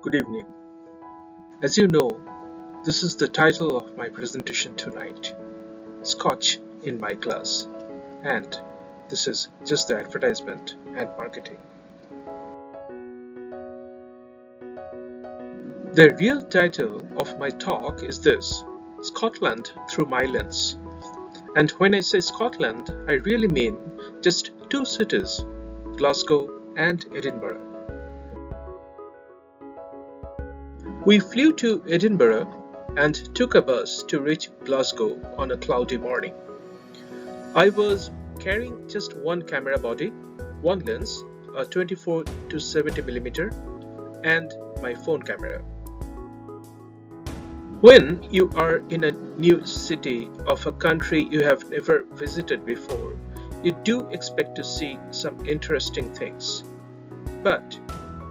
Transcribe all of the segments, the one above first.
Good evening. As you know, this is the title of my presentation tonight, Scotch in my class. And this is just the advertisement and marketing. The real title of my talk is this, Scotland through my lens. And when I say Scotland, I really mean just two cities, Glasgow and Edinburgh. We flew to Edinburgh and took a bus to reach Glasgow on a cloudy morning. I was carrying just one camera body, one lens, a 24 to 70mm, and my phone camera. When you are in a new city of a country you have never visited before, you do expect to see some interesting things. But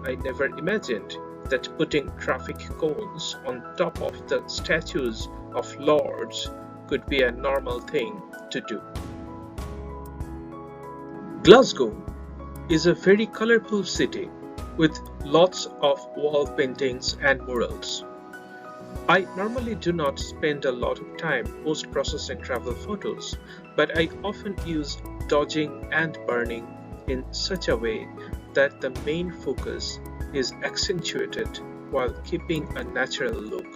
I never imagined that putting traffic cones on top of the statues of lords could be a normal thing to do. Glasgow is a very colorful city with lots of wall paintings and murals. I normally do not spend a lot of time post-processing travel photos, but I often use dodging and burning in such a way that the main focus is accentuated while keeping a natural look.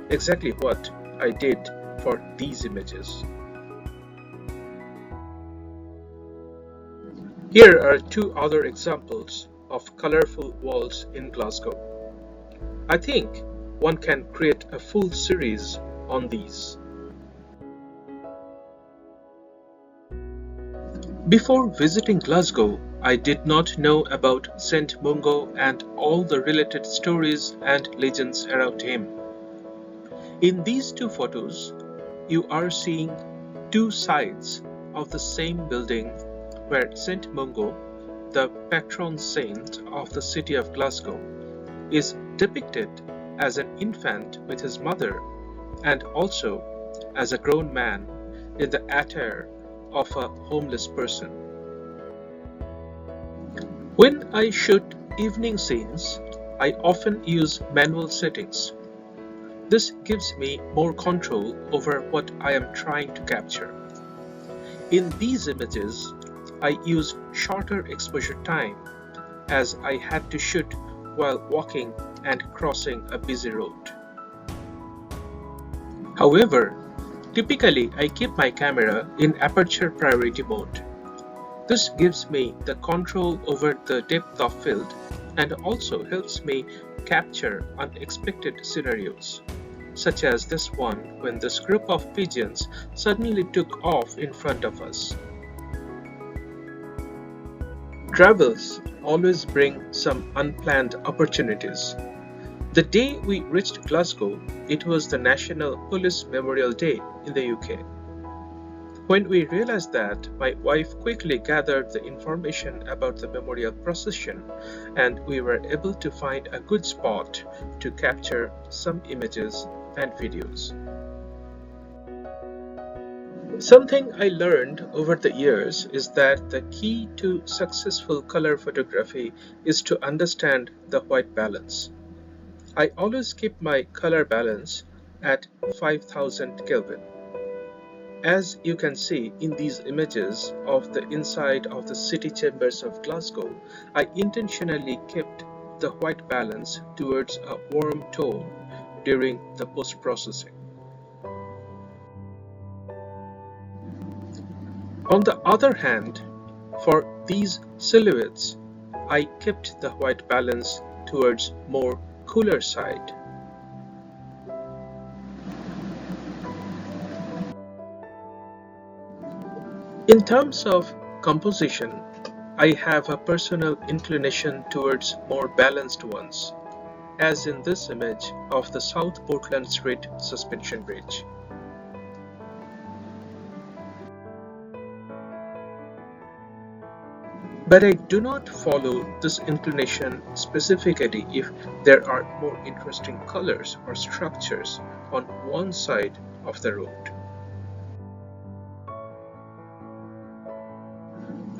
Exactly what I did for these images. Here are two other examples of colorful walls in Glasgow. I think one can create a full series on these. Before visiting Glasgow, I did not know about St. Mungo and all the related stories and legends around him. In these two photos, you are seeing two sides of the same building where St. Mungo, the patron saint of the city of Glasgow, is depicted as an infant with his mother and also as a grown man in the attire of a homeless person. When I shoot evening scenes, I often use manual settings. This gives me more control over what I am trying to capture. In these images, I use shorter exposure time as I had to shoot while walking and crossing a busy road. However, typically I keep my camera in aperture priority mode. This gives me the control over the depth of field and also helps me capture unexpected scenarios, such as this one when this group of pigeons suddenly took off in front of us. Travels always bring some unplanned opportunities. The day we reached Glasgow, it was the National Police Memorial Day in the UK. When we realized that, my wife quickly gathered the information about the memorial procession, and we were able to find a good spot to capture some images and videos. Something I learned over the years is that the key to successful color photography is to understand the white balance. I always keep my color balance at 5000 Kelvin. As you can see in these images of the inside of the city chambers of Glasgow, I intentionally kept the white balance towards a warm tone during the post-processing. On the other hand, for these silhouettes, I kept the white balance towards more cooler side. In terms of composition, I have a personal inclination towards more balanced ones, as in this image of the South Portland Street Suspension Bridge. But I do not follow this inclination specifically if there are more interesting colors or structures on one side of the road.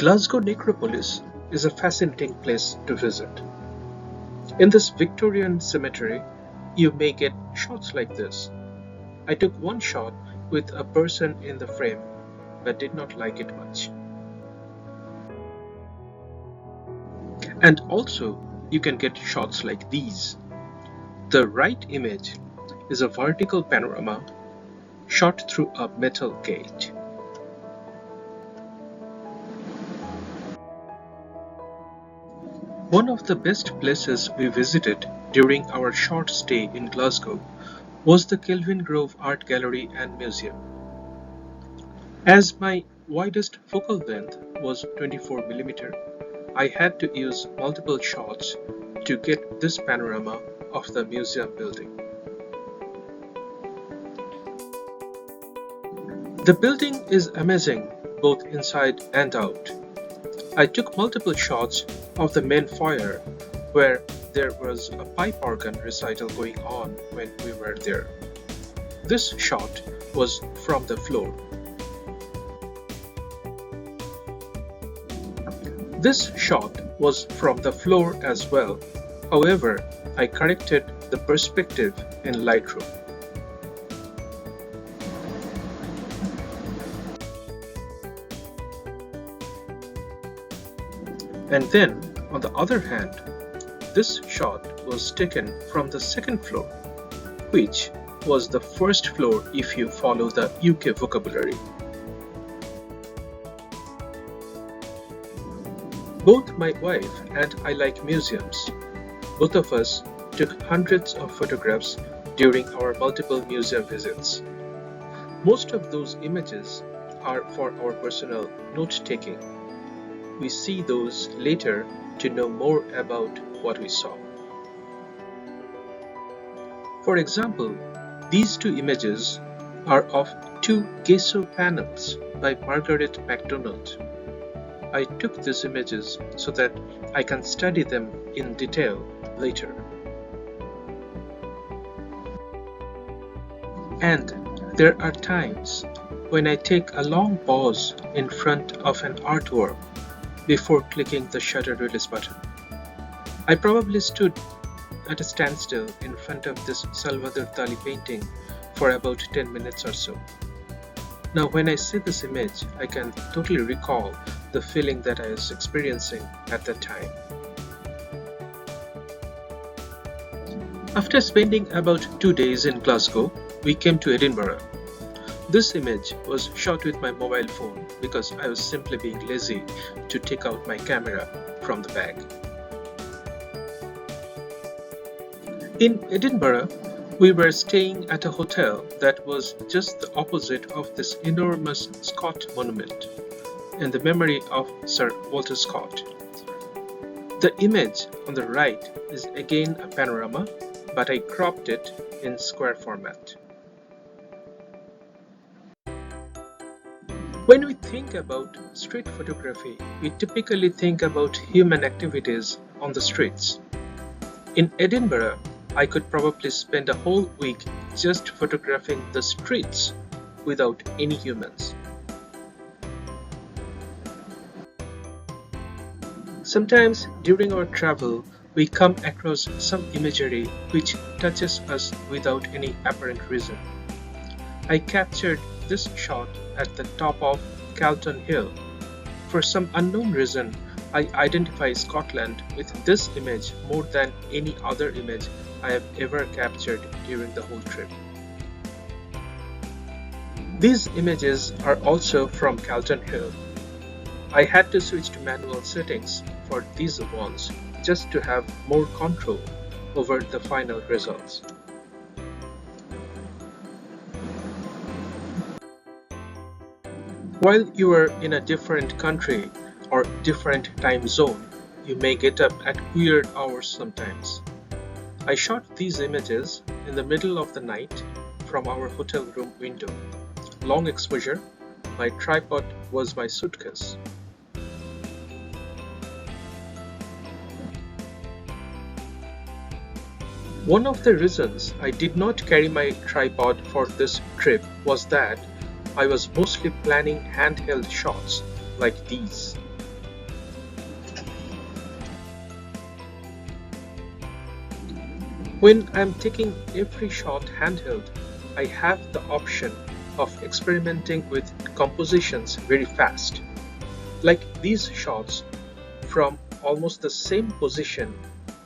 Glasgow Necropolis is a fascinating place to visit. In this Victorian cemetery, you may get shots like this. I took one shot with a person in the frame, but did not like it much. And also, you can get shots like these. The right image is a vertical panorama shot through a metal gate. One of the best places we visited during our short stay in Glasgow was the Kelvin Grove Art Gallery and Museum. As my widest focal length was 24mm, I had to use multiple shots to get this panorama of the museum building. The building is amazing both inside and out. I took multiple shots of the main foyer where there was a pipe organ recital going on when we were there. This shot was from the floor. This shot was from the floor as well. However, I corrected the perspective in Lightroom. And then, on the other hand, this shot was taken from the second floor, which was the first floor if you follow the UK vocabulary. Both my wife and I like museums. Both of us took hundreds of photographs during our multiple museum visits. Most of those images are for our personal note-taking. We see those later to know more about what we saw. For example, these two images are of two gesso panels by Margaret MacDonald. I took these images so that I can study them in detail later. And there are times when I take a long pause in front of an artwork before clicking the shutter release button. I probably stood at a standstill in front of this Salvador Dali painting for about 10 minutes or so. Now when I see this image, I can totally recall the feeling that I was experiencing at that time. After spending about 2 days in Glasgow, we came to Edinburgh. This image was shot with my mobile phone because I was simply being lazy to take out my camera from the bag. In Edinburgh, we were staying at a hotel that was just the opposite of this enormous Scott monument in the memory of Sir Walter Scott. The image on the right is again a panorama, but I cropped it in square format. When we think about street photography, we typically think about human activities on the streets. In Edinburgh, I could probably spend a whole week just photographing the streets without any humans. Sometimes during our travel, we come across some imagery which touches us without any apparent reason. I captured this shot at the top of Calton Hill. For some unknown reason, I identify Scotland with this image more than any other image I have ever captured during the whole trip. These images are also from Calton Hill. I had to switch to manual settings for these ones just to have more control over the final results. While you are in a different country or different time zone, you may get up at weird hours sometimes. I shot these images in the middle of the night from our hotel room window. Long exposure, my tripod was my suitcase. One of the reasons I did not carry my tripod for this trip was that I was mostly planning handheld shots like these. When I'm taking every shot handheld, I have the option of experimenting with compositions very fast, like these shots from almost the same position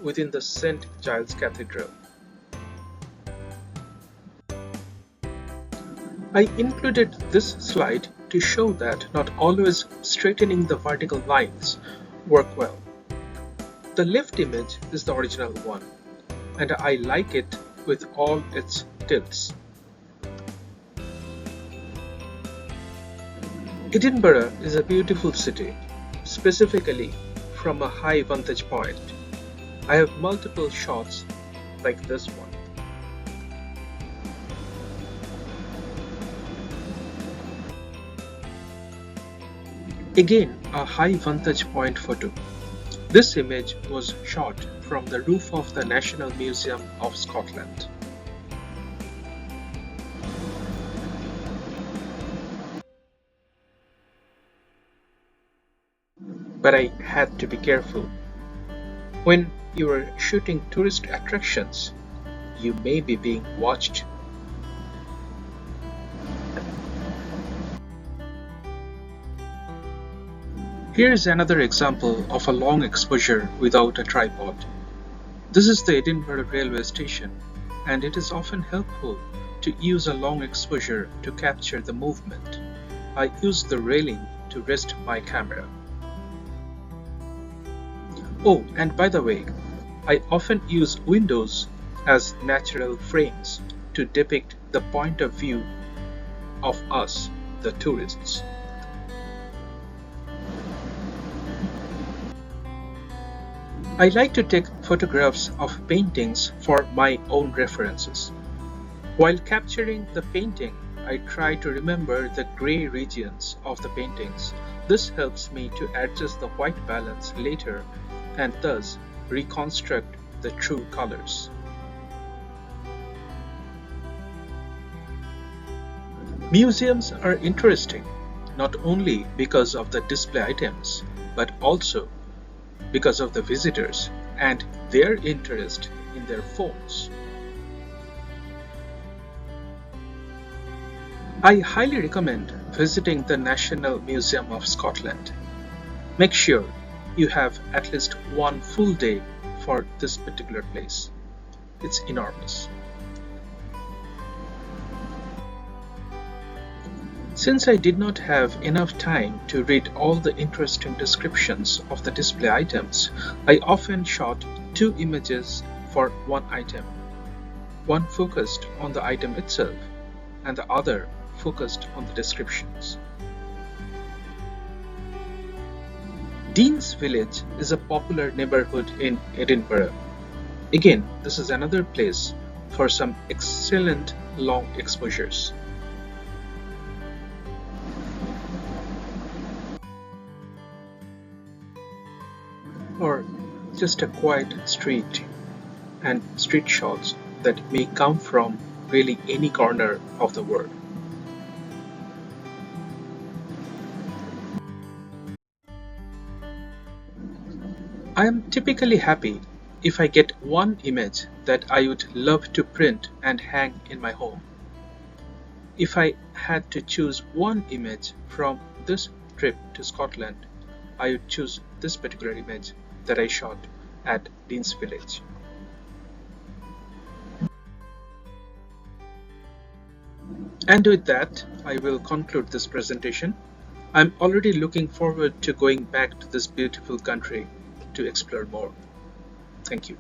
within the St. Giles Cathedral. I included this slide to show that not always straightening the vertical lines work well. The left image is the original one, and I like it with all its tilts. Edinburgh is a beautiful city, specifically from a high vantage point. I have multiple shots like this one. Again, a high vantage point photo. This image was shot from the roof of the National Museum of Scotland. But I had to be careful. When you are shooting tourist attractions, you may be being watched. Here is another example of a long exposure without a tripod. This is the Edinburgh railway station, and it is often helpful to use a long exposure to capture the movement. I use the railing to rest my camera. Oh, and by the way, I often use windows as natural frames to depict the point of view of us, the tourists. I like to take photographs of paintings for my own references. While capturing the painting, I try to remember the gray regions of the paintings. This helps me to adjust the white balance later and thus reconstruct the true colors. Museums are interesting, not only because of the display items, but also because of the visitors and their interest in their phones. I highly recommend visiting the National Museum of Scotland. Make sure you have at least one full day for this particular place. It's enormous. Since I did not have enough time to read all the interesting descriptions of the display items, I often shot two images for one item. One focused on the item itself, and the other focused on the descriptions. Dean's Village is a popular neighborhood in Edinburgh. Again, this is another place for some excellent long exposures. Or just a quiet street and street shots that may come from really any corner of the world. I am typically happy if I get one image that I would love to print and hang in my home. If I had to choose one image from this trip to Scotland, I would choose this particular image that I shot at Dean's Village. And with that, I will conclude this presentation. I'm already looking forward to going back to this beautiful country to explore more. Thank you.